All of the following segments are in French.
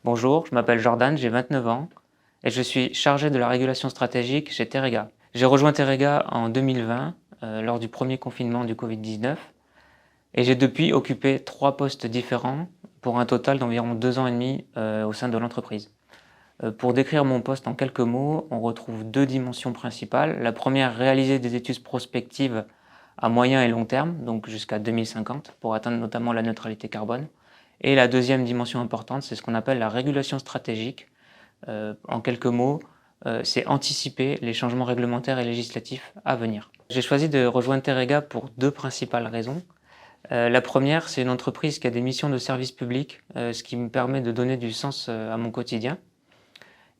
Bonjour, je m'appelle Jordan, j'ai 29 ans et je suis chargé de la régulation stratégique chez Terega. J'ai rejoint Terega en 2020 lors du premier confinement du Covid-19 et j'ai depuis occupé 3 postes différents pour un total d'environ 2 ans et demi au sein de l'entreprise. Pour décrire mon poste en quelques mots, on retrouve 2 dimensions principales. La première, réaliser des études prospectives à moyen et long terme, donc jusqu'à 2050, pour atteindre notamment la neutralité carbone. Et la deuxième dimension importante, c'est ce qu'on appelle la régulation stratégique. En quelques mots, c'est anticiper les changements réglementaires et législatifs à venir. J'ai choisi de rejoindre Terega pour 2 principales raisons. La première, c'est une entreprise qui a des missions de service public, ce qui me permet de donner du sens à mon quotidien.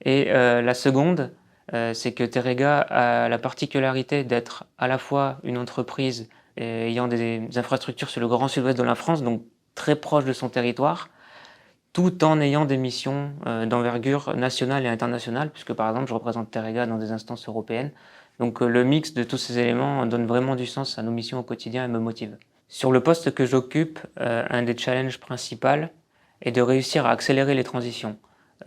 Et la seconde, c'est que Terega a la particularité d'être à la fois une entreprise ayant des infrastructures sur le grand sud-ouest de la France, donc très proche de son territoire, tout en ayant des missions d'envergure nationale et internationale, puisque par exemple je représente Terega dans des instances européennes. Donc le mix de tous ces éléments donne vraiment du sens à nos missions au quotidien et me motive. Sur le poste que j'occupe, un des challenges principaux est de réussir à accélérer les transitions.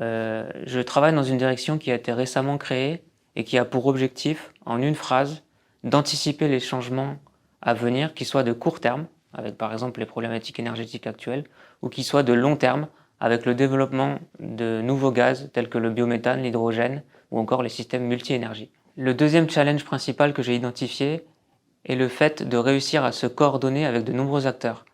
Je travaille dans une direction qui a été récemment créée et qui a pour objectif, en une phrase, d'anticiper les changements à venir, qui soient de court terme, avec par exemple les problématiques énergétiques actuelles, ou qui soient de long terme, avec le développement de nouveaux gaz tels que le biométhane, l'hydrogène ou encore les systèmes multi-énergie. Le deuxième challenge principal que j'ai identifié est le fait de réussir à se coordonner avec de nombreux acteurs.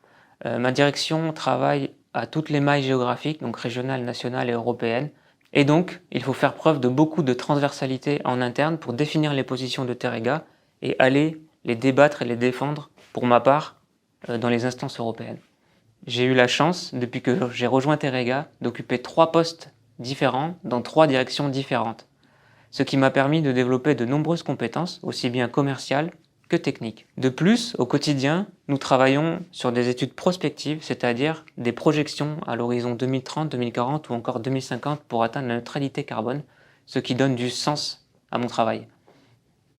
Ma direction travaille à toutes les mailles géographiques, donc régionales, nationales et européennes. Et donc, il faut faire preuve de beaucoup de transversalité en interne pour définir les positions de Terega et aller les débattre et les défendre, pour ma part, dans les instances européennes. J'ai eu la chance, depuis que j'ai rejoint Terega, d'occuper 3 postes différents dans 3 directions différentes, ce qui m'a permis de développer de nombreuses compétences, aussi bien commerciales que techniques. De plus, au quotidien, nous travaillons sur des études prospectives, c'est-à-dire des projections à l'horizon 2030, 2040 ou encore 2050 pour atteindre la neutralité carbone, ce qui donne du sens à mon travail.